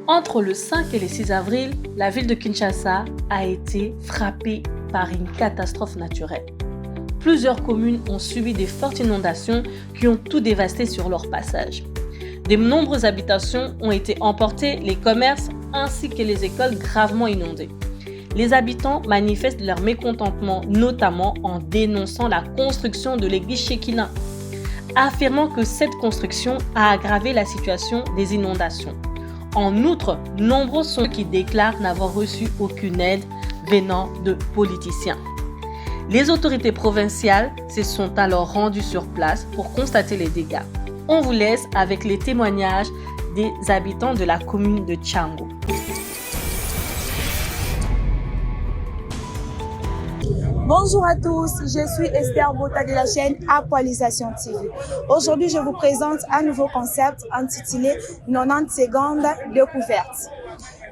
Entre le 5 et le 6 avril, la ville de Kinshasa a été frappée par une catastrophe naturelle. Plusieurs communes ont subi des fortes inondations qui ont tout dévasté sur leur passage. De nombreuses habitations ont été emportées, les commerces ainsi que les écoles gravement inondées. Les habitants manifestent leur mécontentement, notamment en dénonçant la construction de l'église Shekinah, affirmant que cette construction a aggravé la situation des inondations. En outre, nombreux sont ceux qui déclarent n'avoir reçu aucune aide venant de politiciens. Les autorités provinciales se sont alors rendues sur place pour constater les dégâts. On vous laisse avec les témoignages des habitants de la commune de Tchango. Bonjour à tous, je suis Esther Bota de la chaîne Actualisation TV. Aujourd'hui, je vous présente un nouveau concept intitulé 90 secondes découverte.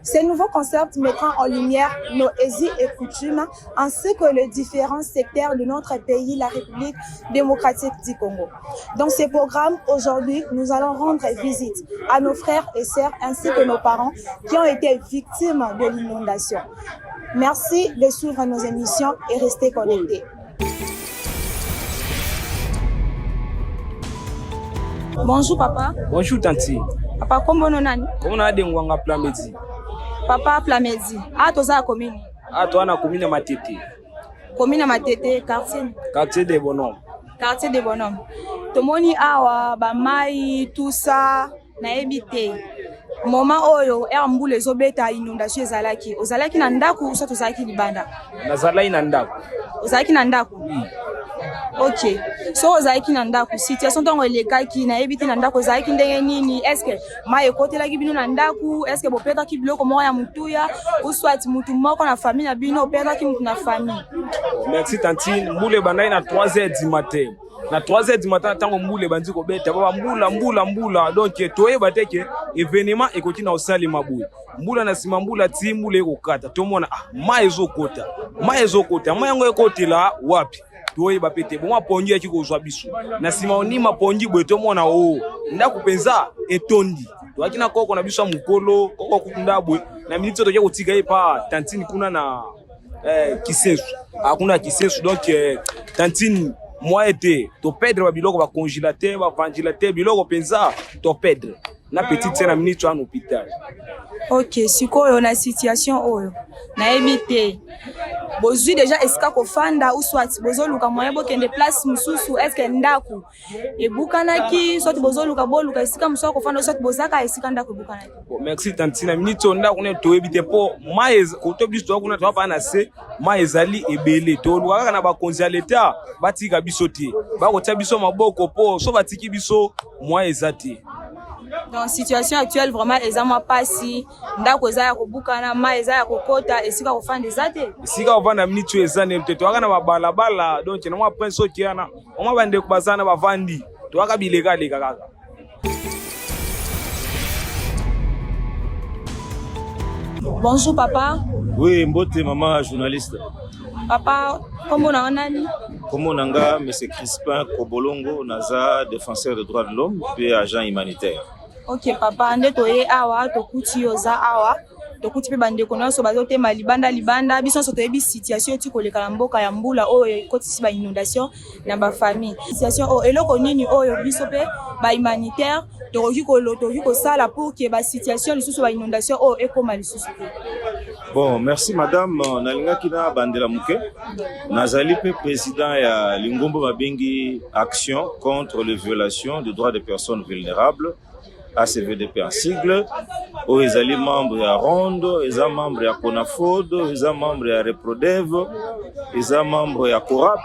Ce nouveau concept mettra en lumière nos us et coutumes ainsi que les différents secteurs de notre pays, la République démocratique du Congo. Dans ce programme, aujourd'hui, nous allons rendre visite à nos frères et sœurs ainsi que nos parents qui ont été victimes de l'inondation. Merci de suivre nos émissions et restez connectés. Bonjour papa. Bonjour tanti. Papa, comment on a? Comment on a des ngwanga Plamedi? Papa Plamedi. Ah, toza commune. Ah, toi na commune Matete. Commune Matete, quartier. Quartier des bonhommes. Quartier des bonhommes. Tomoni awa ba mai tout ça na ebité. Moment oyo mbule zobeta inondation ezalaki. Ozalaki na ndaku so tozalaki libanda. Nazalaki na ndaku. Ozalaki na ndaku. Oui. OK. So ozalaki na ndaku. Situation tongo elekaki na ebiti na ndaku ozalaki ndenge nini? Est-ce que mai ekotelaki bino na ndaku? Est-ce que bopetaki biloko moko ya mutuya? Ou soit mutu moko na famille na bino opetaki mutu na famille? Merci tanti. Mbule bandai na 3h du matin. Na 3h du matin tango mbule bandi ko beta baba mbula donc toyeba teke événement ekoti na osali mabuye mbula na sima mbula ti mbula ekokata tomona mai ezokota mai yango ekotela wapi toyeba pete bon mapongi ya kikozwa biso na sima oni mapongi boye tomona ndaku penza etondi toakina koko na biso mukolo koko kundabwe na minute toke kotika epa tantini kuna na kisesu akuna kisesu donc tantini moi été to perdre biloko ba congélateur ba ventilateur biloko penza to perdre na petite sœur na minute en hôpital. OK, sikoyo na situation oyo na ebité bozui déjà esika ko fanda ou soit bozoluka moyen bokende place mususu est-ce que ndaku ebukanaki soit bozoluka boluka esika mususu ko fanda soit bozaka esika ndaku ebukanaki. Bon, merci tanti na minute ndaku ne to ebité po mais ko to biso kuna to pa na se mais ezali ebele to luka na ba congélateur batika biso te ba ko tia biso maboko po so batiki biso moi ezati. Dans situation actuelle vraiment ezama pasi ndako ezaya kobukana ma ezaya kokota esika kofanda ezate esika ovanda minute ezane mteto aka na babalabala donc na mwa prince okiana omwa bande kubazana bavandi to aka bileka kaka. Bonjour papa. Oui, mbote maman journaliste. Papa, comment on a nani? Comment on a monsieur Crispin Kobolongo, naza défenseur des droits de l'homme et agent humanitaire. OK papa, ndeto ye awa tokuti yoza awa tokuti pe bande kono so bazote libanda biso so toyebi situation ti koleka mboka ya mbula oyo kotisi ba inondation na ba famille. Situation o eloko nini oyo biso pe ba humanitaire tokoki ko sala pour que ba situation lisusu ba inondation o ekoma lisusu. Bon, merci madame, nalinga kina bandela muke. Nazali pe président ya Lingombo Mabengi Action contre les violations des droits des personnes vulnérables. ACVDP en sigle, où ils sont membres à Rondo, ils sont membres à Conafod, ils sont membres à Reprodev, ils sont membres à Corap.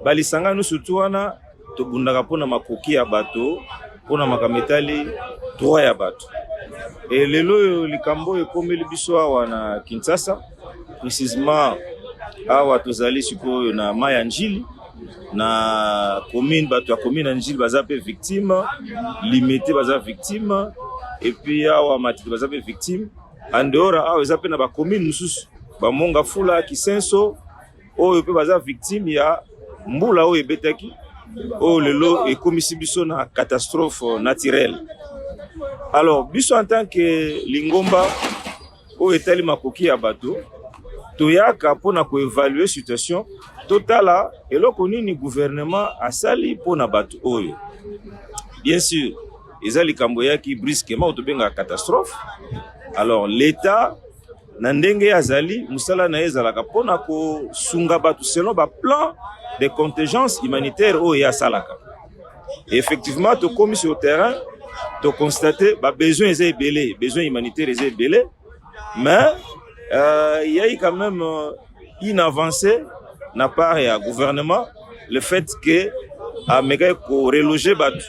Balisanga nous surtout ana to bundaka pona makoki ya bato, pona makametali droit ya bato. Et lelo likambo ekomeli biso awa na Kinshasa, précisément awa tozali sikoyo na Maya Njili. Na commune bato ya commune Njili baza pe victime, limité baza victime et puis awa Matete baza pe victime. Andora awa baza pe na ba commune mususu ba Monga Fula Kisenso oyo pe baza victime ya mbula oyo ebetaki oyo lelo ekomisi biso na catastrophe naturelle. Alors biso en tant que Lingomba o etali makoki ya bato toyaka pona ko évaluer situation totala eloko nini gouvernement asali pona bato oyo. Bien sûr ezali kambo yaki brusquement otobenga catastrophe. Alors l'État na ndenge azali musala na ezalaka pona ko sunga bato selon ba plan de contingence humanitaire oyo ya salaka. Et effectivement to commis sur le terrain to constater ba besoin est belé, besoin humanitaire est belé, mais il y a eu quand même une avancée na part ya gouvernement le fait que a mega ko reloger bato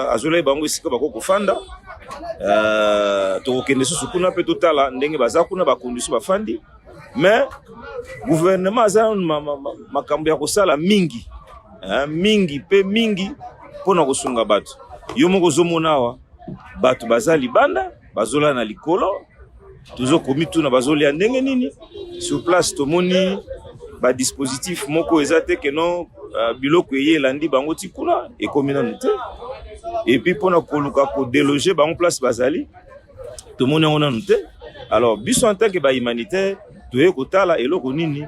azolai bango isika bako kofanda to kende susu kuna pe totala ndenge baza kuna ba condition bafandi mais gouvernement azana makambo ya kosala mingi mingi pe mingi pona kosunga bato yo moko zomona wa bato bazali banda bazola na likolo tuzo komi tuna bazolia ndenge nini sur place tomoni ba dispositif moko ezate que non biloko yelandi bango tikuna et communauté et puis pona koluka ko déloger bango place bazali tomoni on a noté. Alors biso en tant que ba humanitaire toye kotala eloko nini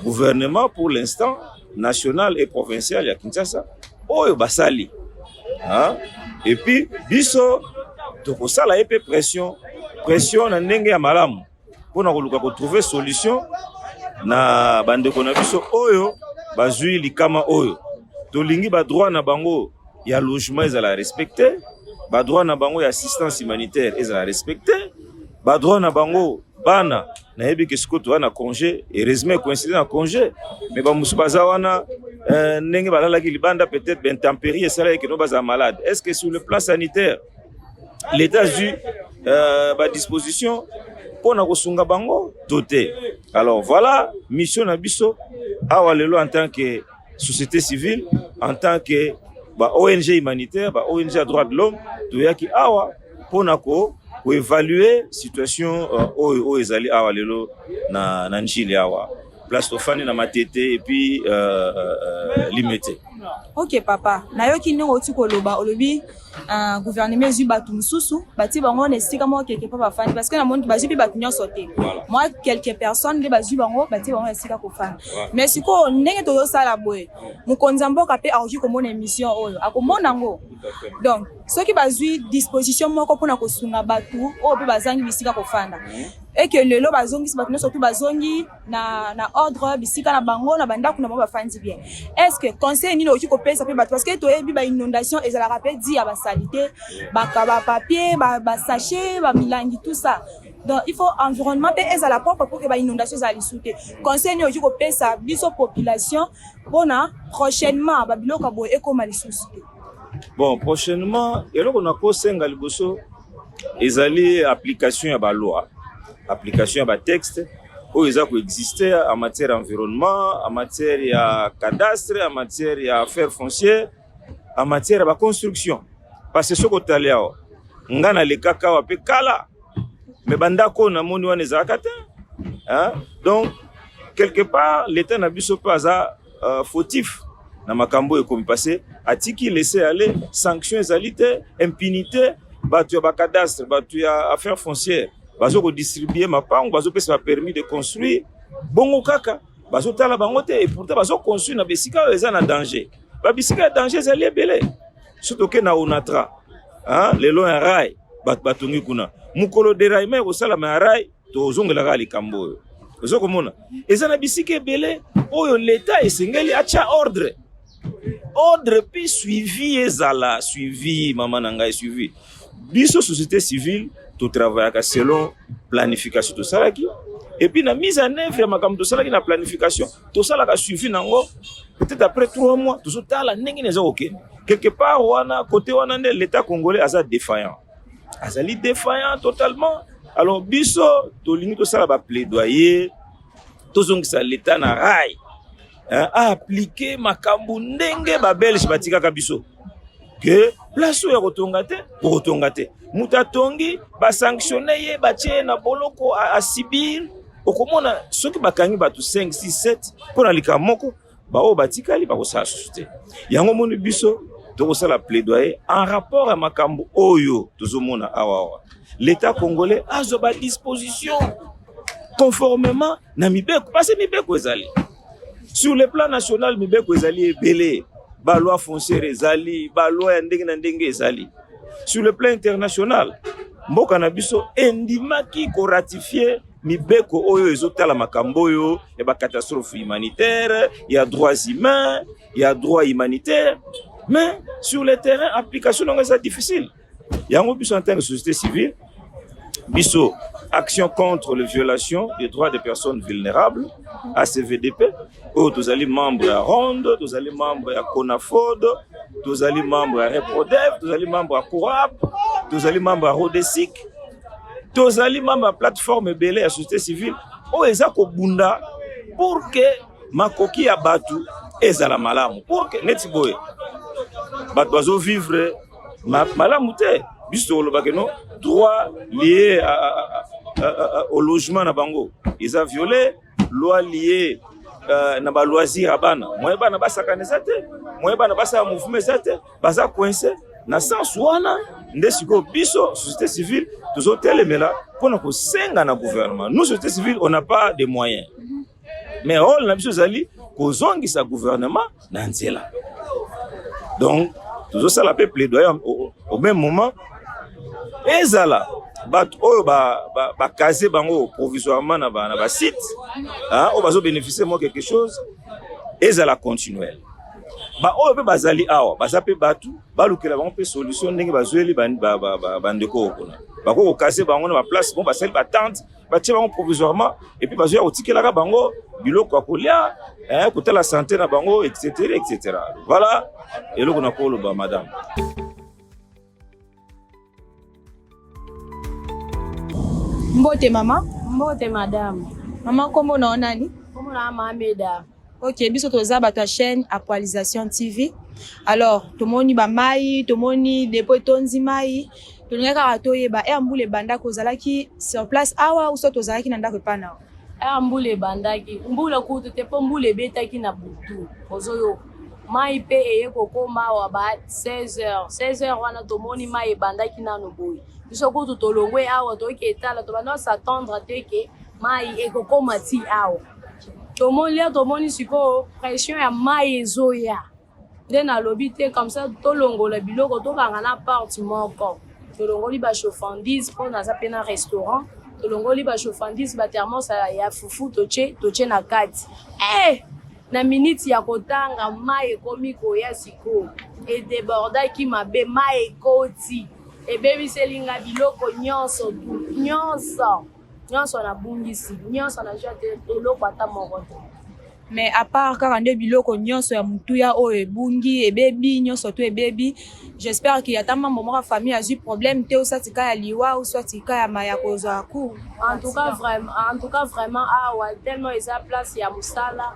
gouvernement pour l'instant national et provincial ya Kinshasa oyo basali et puis biso tokosala epe pression na ndenge ya malamu pona koluka ko trouver solution na bandeko na biso oyo bazui likama oyo tolingi ba droit na bango ya logement ezala respecté, ba droit na bango ya assistance humanitaire ezala respecté, ba droit na bango bana na yebi ke sikoto wana congé et résumé coïncider na congé mais ba musu baza wana ndenge balalaki libanda peut-être ben tempérie ça là que no baza malade. Est-ce que sur le plan sanitaire l'État a eu ba disposition pour na kosunga bango doté? Alors voilà mission na biso awa lelo en tant que société civile, en tant que ba ONG humanitaire, ba ONG à droits de l'homme toyaki awa pona ko évaluer situation o ezali awa lelo na njili awa place tofani na matete et puis limité. Ok papa, nayoki ndenge oti koloba olobi gouvernement zu batu mususu bati bango na esika mo quelque part bafandi parce que na monde bazu bi batu nyonso te. Moi quelques personnes de bazu bango bati bango esika ko fandi. Mais siko ndenge to sala boye mukonzi mboka pe aoki komona émission oyo akomona ngo. Donc soki bazui disposition moko pona kosunga batu o pe bazangi bisika ko fanda. Et que lelo bazongi batu nyonso tu bazongi na ordre bisika na bango na bandaku na bafandi bien. Est-ce que conseil ni oki ko pesa pe batu parce que to yebi ba inondation ezala rappel dit ya ba salité ba papier ba sachet ba milangi tout ça. Donc il faut environnement pe ezala propre pour que ba inondation za lisute. Conseil ni oki ko pesa biso population bona prochainement ba biloko boye ekoma lisusu. Bon prochainement eloko na ko senga liboso ezali application ya ba loi, application ya ba texte oyo eza ko exister en matière environnement, en matière ya cadastre, en matière ya affaires foncières, en matière ya construction. Parce que soko taliao ngana le kaka wa pe kala me bandako na moni wana ezaka te donc quelque part l'état na biso pas fautif na makambo ekomi passé atiki laisser aller sanctions ezalite impunité batu ya ba cadastre batu ya affaires foncières bazo ko distribuer mapango bazo pesa permis de construire bongo kaka bazo tala bango te et pourtant bazo construire na besika eza na danger ba bisika danger ezali ebele surtout que na onatra lelo un rail batungi kuna mukolo de rail mais osala ma rail to zongela ga likambo oyo ozo komona eza na bisika ebele oyo l'état esengeli acha ordre puis suivi ezala suivi mama na ngai suivi biso société civile to travailler selon planification to salaki et puis na mise en œuvre makambo to salaki na planification to salaka suivi nango peut-être après 3 mois to sotala ndenge neza OK quelque part wana côté wana l'état congolais asa défaillant azali défaillant totalement. Alors biso to lingi to sala ba plaidoyer to zongisa l'état na rail a appliquer makambo ndenge ba belge batika biso que place ya kotonga te pour kotonga te muta tongi ba sanctionner ye batie na boloko a Sibir okomona soki bakangi batu 5 6 7 pour na likamoko ba o batikali ba kosala société yango moni biso tokosala plaidoyer en rapport à makambo oyo tozomona awa. L'État congolais a ba disposition conformément na mibeko parce que mibeko ezali sur le plan national, mibeko ezali ebele, ba loi foncière ezali, ba loi ya ndenge na ndenge ezali. Sur le plan international, mboka na biso endimaki ko ratifier mibeko oyo ezotala makambo oyo ya ba catastrophe humanitaire, ya droits humains, ya droit humanitaire, mais sur le terrain application non est difficile. Yango biso en tant que société civile, biso action contre les violations des droits des personnes vulnérables, ACVDP, où tous les membres à Ronde, tous les membres à CONAFOD, tous les membres à Reprodev, tous les membres à CORAP, tous les membres à Rodesic, tous les membres à plateforme Belé à société civile, où ils ont bunda pour que makoki abatu ezala malamu, pour que netiboye batozo vivre malamu te. Biso le bageno droit lié au logement na bango ils ont violé loi liée na ba loisir abana moye bana basakane zate moye bana basa mouvement zate baza coincé na sens wana nde siko biso société civile tozotelemela pona ko senga na gouvernement. Nous société civile on n'a pas de moyens mais rôle na biso zali ko zongisa gouvernement na nzela. Donc tozosala pe plaidoyer au même moment ezala bat oyo ba caser bango provisoirement na ba site o bazo bénéficier moi quelque chose ezala continuel ba oyo pe bazali awa bazape batu balukela bango pe solution ndenge bazweli bandeko okona bako caser bango na ba place bon basali ba tente ba tie bango provisoirement et puis bazoya otikelaka bango biloko akolia côté la santé na bango etc. Voilà eloko na kolo ba madame. Mbote mama. Mbote madame. Mama kombo na nani? Kombo na Mameda. Ok, biso toza ba ta chaîne Actualisation TV. Alors, tomoni ba mai, tomoni depo tonzi mai. Tolingaka toyeba mbule banda kozalaki sur place awa ou so tozalaki na ndako pana. Mbule bandaki. Mbule kutu te po mbule betaki na butu. Ozoyo. Mai pe eye kokoma wa ba 16h. 16h wana tomoni mai bandaki na no boy. Biso kutu tolongwe awa toki etala to bana s'attendre teke mai ekokoma ti awa. Tomoni siko pression ya mai ezoya. Nde na lobi te comme ça tolongola biloko to banga na parti moko. Tolongoli ba chauffandise pour na zapena restaurant. Tolongoli ba chauffandise ba thermos ya fufu toche na kati. Na minute ya kotanga mai ekomi koya siko. E déborda ki mabe mai ekoti. E baby selinga biloko nyonso na bungisi nyonso na jete eloko ata moko. Mais à part kaka nde biloko nyonso ya mutuya o ebungi ebebi nyonso to ebebi, j'espère qu'il y a tellement de famille a eu problème te osatika ya liwa ou sotika ya maya koza ku. En tout cas vraiment awa tellement eza place ya musala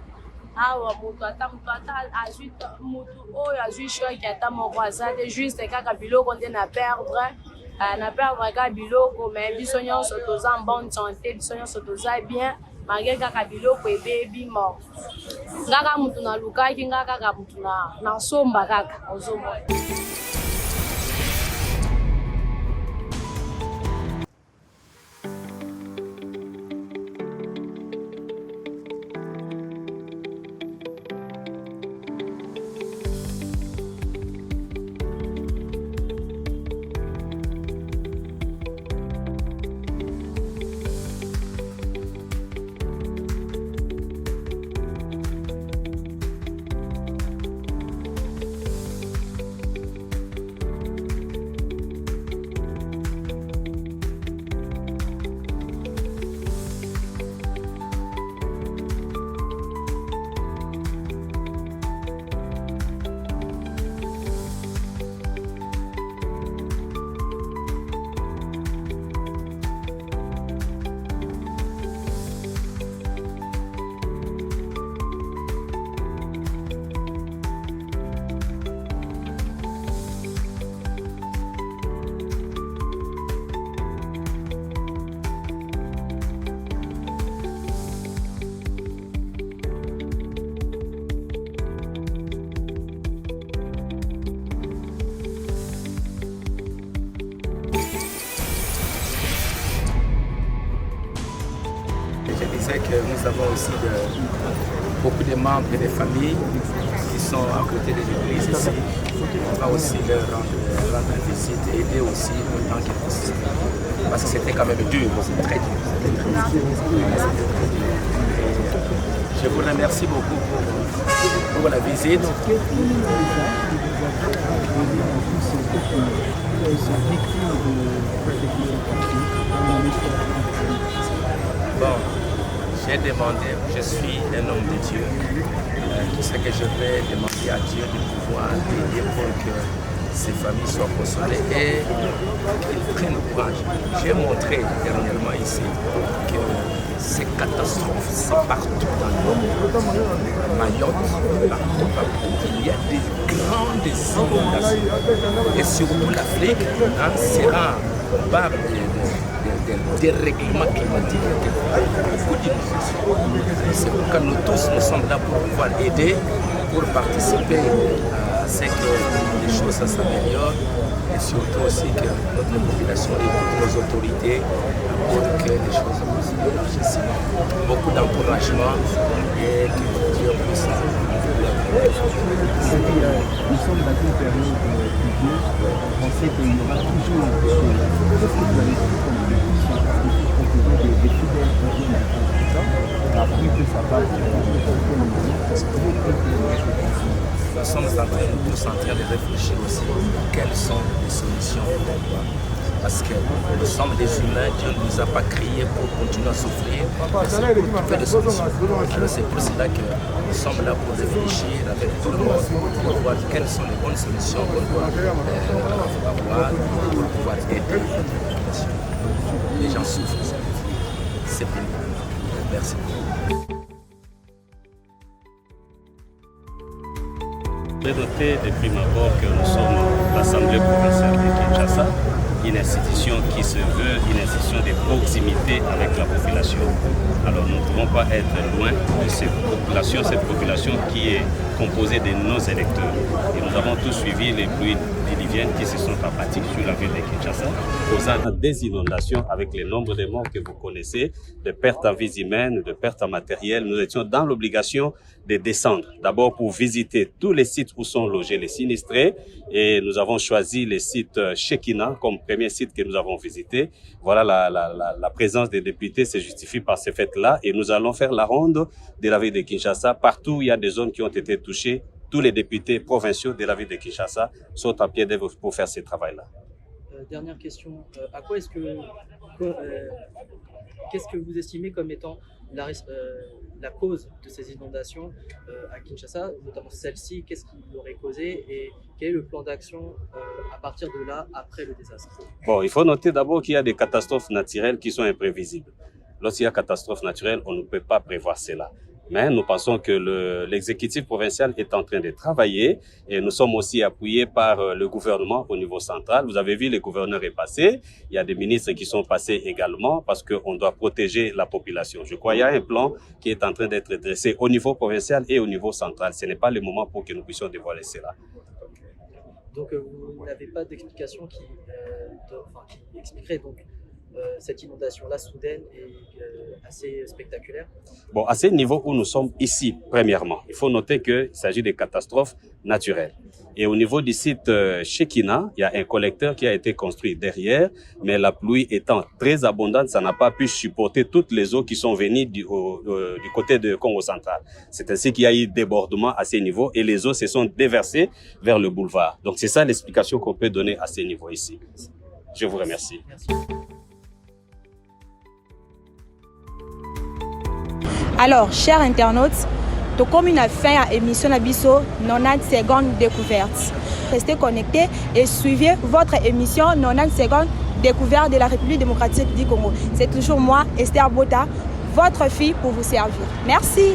awa mutu ata ajuta mutu oyo azui choix ki ata moko azate juste kaka biloko nde na perdre kaka biloko mais biso nyonso toza en bonne santé biso nyonso toza bien malgré kaka biloko ebebi mo ngaka mutu na lukaki ngaka kaka mutu na somba kaka ozomona. sais que nous avons aussi beaucoup de membres et de familles qui sont à côté de l'église ici. On va aussi leur rendre visite et aider aussi autant que possible. Parce que c'était quand même dur, c'était très dur. Je vous remercie beaucoup pour la visite. Bon, j'ai demandé, je suis un homme de Dieu. Tout ce que je vais demander à Dieu de pouvoir aider pour que ces familles soient consolées et qu'ils prennent courage. J'ai montré dernièrement ici que ces catastrophes, c'est partout dans le monde. Mayotte, partout, il y a des grandes inondations. Et surtout l'Afrique sera coupable des dérèglements climatiques, beaucoup d'inondations. C'est pourquoi nous tous nous sommes là pour pouvoir aider, pour participer à ce que les choses s'améliorent et surtout aussi que notre population écoute nos autorités pour que les choses s'améliorent. Beaucoup d'encouragement et que Dieu puisse nous sommes dans une période pluvieuse. On sait qu'il y aura toujours qu'est-ce que vous avez dit comme des fidèles qui viennent de la pluie peut s'abattre nous sommes tous en train de réfléchir aussi quelles sont les solutions pour pouvoir. Parce que nous sommes des humains, Dieu ne nous a pas créés pour continuer à souffrir, mais c'est pour trouver des solutions. Alors c'est pour cela que nous sommes là pour réfléchir avec tout le monde, pour voir quelles sont les bonnes solutions qu'on doit avoir pour pouvoir aider notre population. Les gens souffrent, c'est pénible. Merci. J'ai noté de prime abord que nous sommes l'Assemblée provinciale de Kinshasa, une institution qui se veut une institution de proximité avec la population. Alors nous ne pouvons pas être loin de cette population qui est composée de nos électeurs. Et nous avons tous suivi les pluies diluviennes qui se sont abattues sur la ville de Kinshasa, causant des inondations avec le nombre de morts que vous connaissez, de pertes en vies humaines, de pertes en matériel. Nous étions dans l'obligation de descendre, d'abord pour visiter tous les sites où sont logés les sinistrés, et nous avons choisi le site Shekina comme premier site que nous avons visité. Voilà, la présence des députés se justifie par ce fait-là, et nous allons faire la ronde de la ville de Kinshasa. Partout où il y a des zones qui ont été touchées, tous les députés provinciaux de la ville de Kinshasa sont à pied d'œuvre pour faire ce travail-là. Dernière question, à quoi est-ce que qu'est-ce que vous estimez comme étant la cause de ces inondations à Kinshasa, notamment celle-ci, qu'est-ce qui l'aurait causé et quel est le plan d'action à partir de là, après le désastre? Bon, il faut noter d'abord qu'il y a des catastrophes naturelles qui sont imprévisibles. Lorsqu'il y a catastrophe naturelle, on ne peut pas prévoir cela. Mais nous pensons que l'exécutif provincial est en train de travailler et nous sommes aussi appuyés par le gouvernement au niveau central. Vous avez vu, le gouverneur est passé. Il y a des ministres qui sont passés également parce qu'on doit protéger la population. Je crois qu'il y a un plan qui est en train d'être dressé au niveau provincial et au niveau central. Ce n'est pas le moment pour que nous puissions dévoiler cela. Donc vous n'avez pas d'explication qui expliquerait donc cette inondation-là soudaine et assez spectaculaire? Bon, à ce niveau où nous sommes ici, premièrement, il faut noter qu'il s'agit de catastrophes naturelles. Et au niveau du site Shekina, il y a un collecteur qui a été construit derrière, mais la pluie étant très abondante, ça n'a pas pu supporter toutes les eaux qui sont venues du côté de Congo central. C'est ainsi qu'il y a eu débordement à ce niveau et les eaux se sont déversées vers le boulevard. Donc c'est ça l'explication qu'on peut donner à ce niveau ici. Je vous remercie. Merci. Alors, chers internautes, comme une fin à l'émission Nabiso 90 secondes découverte. Restez connectés et suivez votre émission 90 secondes découverte de la République démocratique du Congo. C'est toujours moi, Esther Bota, votre fille pour vous servir. Merci.